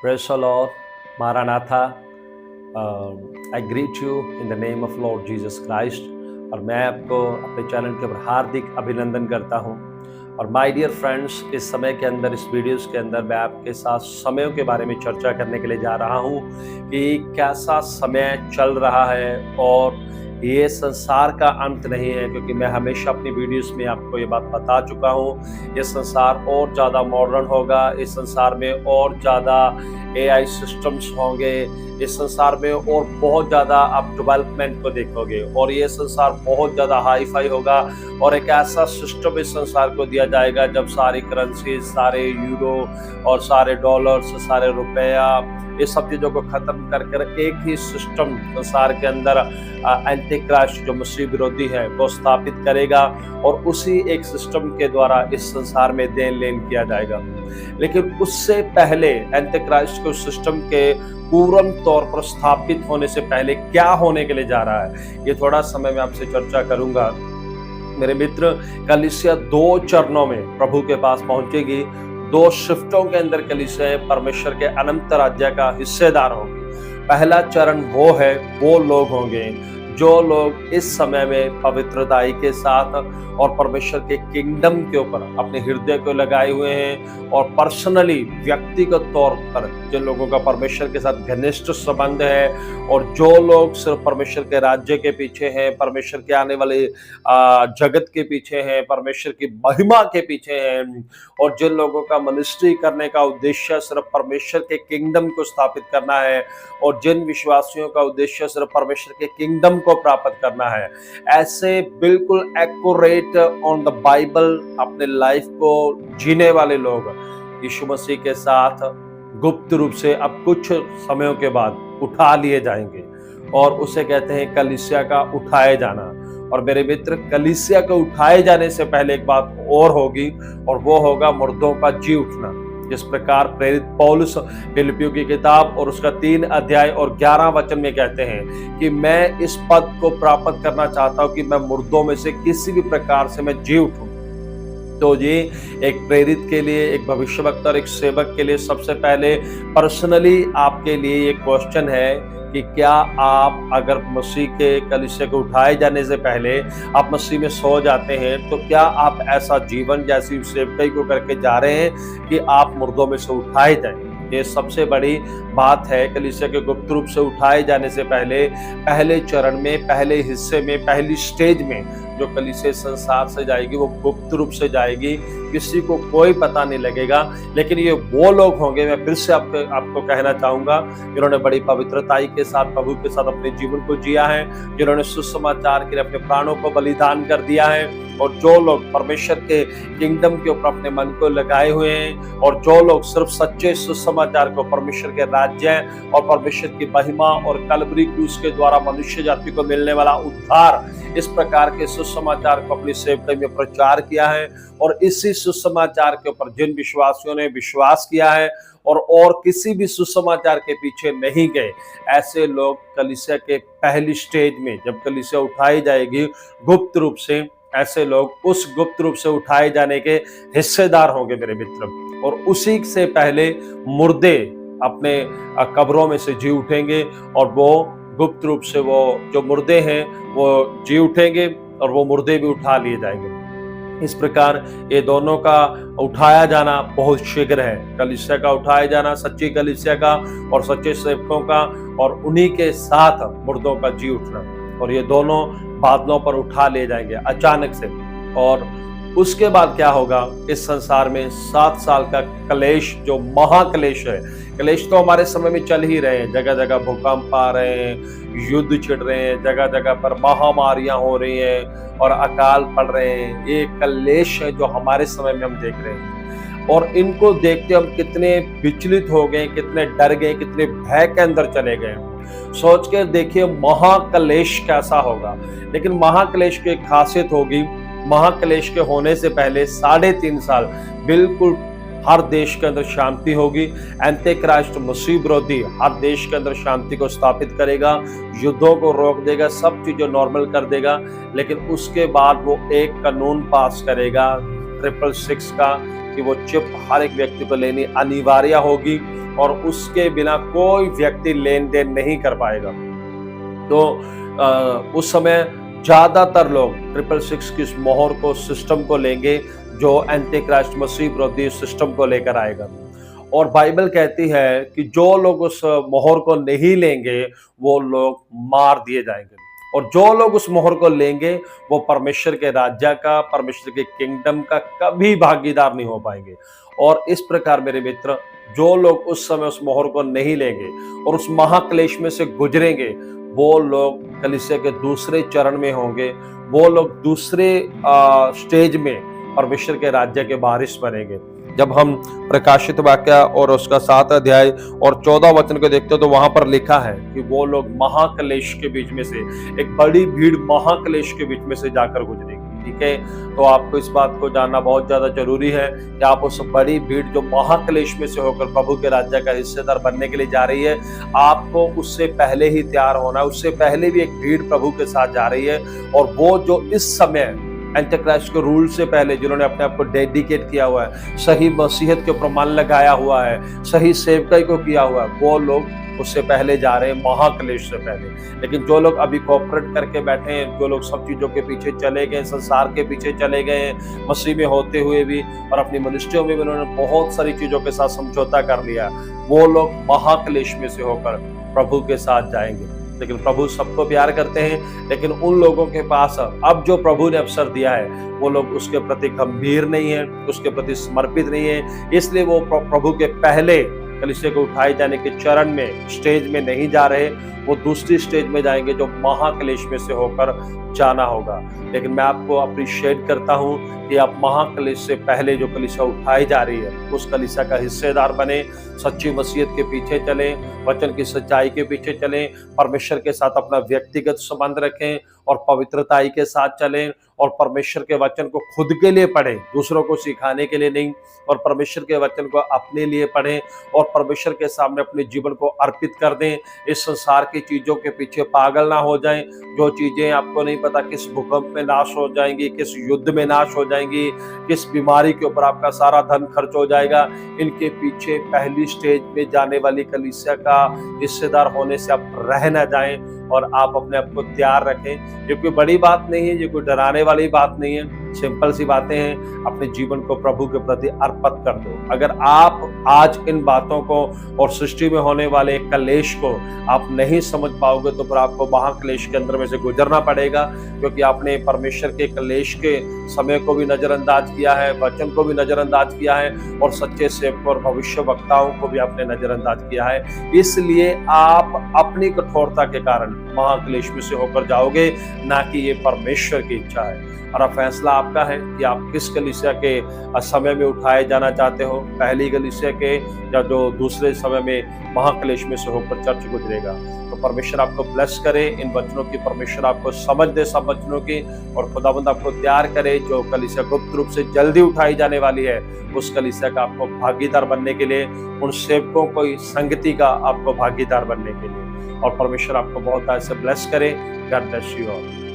Praise the Lord, Maranatha. I greet you in the name of Lord Jesus Christ. और मैं आपको अपने channel के ऊपर हार्दिक अभिनंदन करता हूँ। और माय डियर फ्रेंड्स, इस समय के अंदर, इस वीडियोस के अंदर मैं आपके साथ समयों के बारे में चर्चा करने के लिए जा रहा हूँ कि कैसा समय चल रहा है। और ये संसार का अंत नहीं है, क्योंकि मैं हमेशा अपनी वीडियोस में आपको ये बात बता चुका हूँ। ये संसार और ज़्यादा मॉडर्न होगा, इस संसार में और ज़्यादा AI सिस्टम्स होंगे, इस संसार में और बहुत ज़्यादा आप डेवलपमेंट को देखोगे, और ये संसार बहुत ज़्यादा हाई फाई होगा। और एक ऐसा सिस्टम इस संसार को दिया जाएगा जब सारी करेंसी, सारे यूरो और सारे डॉलर्स, सारे रुपया, ये सब चीज़ों को ख़त्म कर कर एक ही सिस्टम संसार के अंदर एंटीक्राइस्ट जो मसीह विरोधी है वो स्थापित करेगा, और उसी एक सिस्टम के द्वारा इस संसार में देन लेन किया जाएगा। लेकिन उससे पहले एंटीक्राइस्ट के सिस्टम के पूर्ण तौर पर स्थापित होने से पहले क्या होने के लिए जा रहा है, ये थोड़ा समय में आपसे चर्चा करूंगा। मेरे मित्र, कलीसिया 2 चरणों में प्रभु के पास पहुंचेगी। 2 शिफ्टों के अंदर कलीसिया परमेश्वर के अनंत राज्य का हिस्सेदार होगी। पहला चरण वो लोग होंगे जो लोग इस समय में पवित्रताई के साथ और परमेश्वर के किंगडम के ऊपर अपने हृदय को लगाए हुए हैं, और पर्सनली व्यक्तिगत तौर पर जिन लोगों का परमेश्वर के साथ घनिष्ठ संबंध है, और जो लोग सिर्फ परमेश्वर के राज्य के पीछे हैं, परमेश्वर के आने वाले जगत के पीछे हैं, परमेश्वर की महिमा के पीछे हैं, और जिन लोगों का मिनिस्ट्री करने का उद्देश्य सिर्फ परमेश्वर के किंगडम को स्थापित करना है, और जिन विश्वासियों का उद्देश्य सिर्फ परमेश्वर के किंगडम को प्राप्त करना है, ऐसे बिल्कुल एक्यूरेट ऑन द बाइबल अपने लाइफ को जीने वाले लोग यीशु मसीह के साथ गुप्त रूप से अब कुछ समयों के बाद उठा लिए जाएंगे, और उसे कहते हैं कलीसिया का उठाए जाना। और मेरे मित्र, कलीसिया के उठाए जाने से पहले एक बात और होगी, और वो होगा मुर्दों का जी उठना। जिस प्रकार प्रेरित पौलुस फिलिपियों की किताब और उसका 3 अध्याय और 11 वचन में कहते हैं कि मैं इस पद को प्राप्त करना चाहता हूं कि मैं मुर्दों में से किसी भी प्रकार से मैं जी उठूं। तो ये एक प्रेरित के लिए, एक भविष्यवक्ता और एक सेवक के लिए सबसे पहले पर्सनली आपके लिए ये क्वेश्चन है कि क्या आप, अगर मसीह के कलीसिया को उठाए जाने से पहले आप मसीह में सो जाते हैं, तो क्या आप ऐसा जीवन जैसी सेवकाई को करके जा रहे हैं कि आप मुर्दों में से उठाए जाएं? ये सबसे बड़ी बात है। कलीसिया के गुप्त रूप से उठाए जाने से पहले चरण में, पहले हिस्से में, पहली स्टेज में जो कलीसिया संसार से जाएगी वो गुप्त रूप से जाएगी, किसी को कोई पता नहीं लगेगा। लेकिन ये वो लोग होंगे, मैं फिर से आपको कहना चाहूंगा, जिन्होंने बड़ी पवित्रताई के साथ प्रभु के साथ अपने जीवन को जिया है, जिन्होंने सुसमाचार के लिए अपने प्राणों को बलिदान कर दिया है, और जो लोग परमेश्वर के किंगडम के ऊपर अपने मन को लगाए हुए हैं, और जो लोग सिर्फ सच्चे सुसमाचार को, परमेश्वर के राज्य और परमेश्वर की महिमा और कलवरी क्रूस के द्वारा मनुष्य जाति को मिलने वाला उद्धार, इस प्रकार के सुसमाचार को अपनी सेवकाई में प्रचार किया है। और इसी सुसमाचार के ऊपर जिन विश्वासियों ने विश्वास किया है और किसी भी सुसमाचार के पीछे नहीं गए, ऐसे लोग कलीसिया के पहली स्टेज में, जब कलीसिया उठाई जाएगी गुप्त रूप से, ऐसे लोग उस गुप्त रूप से उठाए जाने के हिस्सेदार होंगे मेरे मित्र। और उसी से पहले मुर्दे अपने कब्रों में से जी उठेंगे, और वो गुप्त रूप से वो जो मुर्दे हैं वो जी उठेंगे, और वो मुर्दे भी उठा लिए जाएंगे। इस प्रकार ये दोनों का उठाया जाना बहुत शीघ्र है। कलीसिया का उठाया जाना, सच्ची कलीसिया का और सच्चे सेवकों का, और उन्हीं के साथ मुर्दों का जी उठना, और ये दोनों बादलों पर उठा ले जाएंगे अचानक से। और उसके बाद क्या होगा, इस संसार में 7 साल का क्लेश, जो महाक्लेश है। क्लेश तो हमारे समय में चल ही रहे हैं, जगह जगह भूकंप आ रहे हैं, युद्ध छिड़ रहे हैं, जगह जगह पर महामारियां हो रही हैं और अकाल पड़ रहे हैं। ये क्लेश है जो हमारे समय में हम देख रहे हैं, और इनको देखते हम कितने विचलित हो गए, कितने डर गए, कितने भय के अंदर चले गए। सोच के देखिए महाक्लेश कैसा होगा। लेकिन महाक्लेश की एक खासियत होगी, महाक्लेश के होने से पहले 3.5 साल बिल्कुल हर देश के अंदर शांति होगी। एंटीक्राइस्ट मसीह विरोधी हर देश के अंदर शांति को स्थापित करेगा, युद्धों को रोक देगा, सब चीजें नॉर्मल कर देगा। लेकिन उसके बाद वो एक कानून पास करेगा 666 का, कि वो चिप हर एक व्यक्ति को लेनी अनिवार्य होगी और उसके बिना कोई व्यक्ति लेन देन नहीं कर पाएगा। तो उस समय ज्यादातर लोग 666 की इस मोहर को, सिस्टम को लेंगे जो एंटी क्राइस्ट मसीह विरोधी सिस्टम को लेकर आएगा। और बाइबल कहती है कि जो लोग उस मोहर को नहीं लेंगे वो लोग मार दिए जाएंगे, और जो लोग उस मोहर को लेंगे वो परमेश्वर के राज्य का, परमेश्वर के किंगडम का कभी भागीदार नहीं हो पाएंगे। और इस प्रकार मेरे मित्र, जो लोग उस समय उस मोहर को नहीं लेंगे और उस महाक्लेश में से गुजरेंगे, वो लोग कलीसिया के दूसरे चरण में होंगे, वो लोग दूसरे स्टेज में परमेश्वर के राज्य के वारिस बनेंगे। जब हम प्रकाशित वाक्य और उसका 7 अध्याय और 14 वचन को देखते हो तो वहां पर लिखा है कि वो लोग महाक्लेश के बीच में से, एक बड़ी भीड़ महाक्लेश के बीच में से जाकर गुजरेगी। ठीक है, तो आपको इस बात को जानना बहुत ज्यादा जरूरी है कि आप उस बड़ी भीड़ जो महाक्लेश में से होकर प्रभु के राज्य का हिस्सेदार बनने के लिए जा रही है, आपको उससे पहले ही तैयार होना है। उससे पहले भी एक भीड़ प्रभु के साथ जा रही है, और वो जो इस समय एंटीक्राइस्ट के रूल से पहले जिन्होंने अपने आप को डेडिकेट किया हुआ है, सही मसीहत के ऊपर मन लगाया हुआ है, सही सेवकाई को किया हुआ है, वो लोग उससे पहले जा रहे हैं, महाक्लेश से पहले। लेकिन जो लोग अभी कोऑपरेट करके बैठे हैं, जो लोग सब चीजों के पीछे चले गए, संसार के पीछे चले गए, मसीह में होते हुए भी और अपनी मिनिस्ट्रियों में भी उन्होंने बहुत सारी चीजों के साथ समझौता कर लिया, वो लोग महाक्लेश में से होकर प्रभु के साथ जाएंगे। लेकिन प्रभु सबको प्यार करते हैं, लेकिन उन लोगों के पास अब जो प्रभु ने अवसर दिया है वो लोग उसके प्रति गंभीर नहीं है, उसके प्रति समर्पित नहीं है, इसलिए वो प्रभु के पहले कलीसिया को उठाए जाने के चरण में, स्टेज में नहीं जा रहे, वो दूसरी स्टेज में जाएंगे जो महाक्लेश में से होकर जाना होगा। लेकिन मैं आपको अप्रिशिएट करता हूं कि आप महाक्लेश से पहले जो कलीसिया उठाई जा रही है उस कलीसिया का हिस्सेदार बने, सच्ची मसीहत के पीछे चलें, वचन की सच्चाई के पीछे चलें, परमेश्वर के साथ अपना व्यक्तिगत संबंध रखें और पवित्रताई के साथ चलें, और परमेश्वर के वचन को खुद के लिए पढ़ें, दूसरों को सिखाने के लिए नहीं, और परमेश्वर के वचन को अपने लिए पढ़ें और परमेश्वर के सामने अपने जीवन को अर्पित कर दें। इस संसार की चीजों के पीछे पागल ना हो जाएं, जो चीजें आपको नहीं पता किस भूकंप में नाश हो जाएंगी, किस युद्ध में नाश हो जाएंगी, किस बीमारी के ऊपर आपका सारा धन खर्च हो जाएगा, इनके पीछे पहली स्टेज में जाने वाली कलीसिया का हिस्सेदार होने से आप रह न जाएं और आप अपने आप को तैयार रखें। ये कोई बड़ी बात नहीं है, ये कोई डराने वाली बात नहीं है, सिंपल सी बातें हैं। अपने जीवन को प्रभु के प्रति अर्पित कर दो। अगर आप आज इन बातों को और सृष्टि में होने वाले कलेश को आप नहीं समझ पाओगे तो फिर आपको महाक्लेश के अंदर में से गुजरना पड़ेगा, क्योंकि आपने परमेश्वर के कलेश के समय को भी नजरअंदाज किया है, वचन को भी नजरअंदाज किया है, और सच्चे सेवकों और भविष्य वक्ताओं को भी आपने नजरअंदाज किया है। इसलिए आप अपनी कठोरता के कारण महाक्लेश में से होकर जाओगे, ना कि ये परमेश्वर की इच्छा है। और अब फैसला आपका है कि आप किस कलीसिया के समय में उठाए जाना चाहते हो, पहली कलीसिया के या जो दूसरे समय में महाक्लेश में से होकर चर्च गुजरेगा। तो परमेश्वर आपको ब्लेस करे इन वचनों की, परमेश्वर आपको समझ दे सब वचनों की, और खुदाबंद आपको तैयार करे जो कलीसिया गुप्त रूप से जल्दी उठाई जाने वाली है, उस कलीसिया का आपको भागीदार बनने के लिए, उन सेवकों को संगति का आपको भागीदार बनने के लिए। और परमेश्वर आपको बहुत ऐसे ब्लेस करे। God bless you all.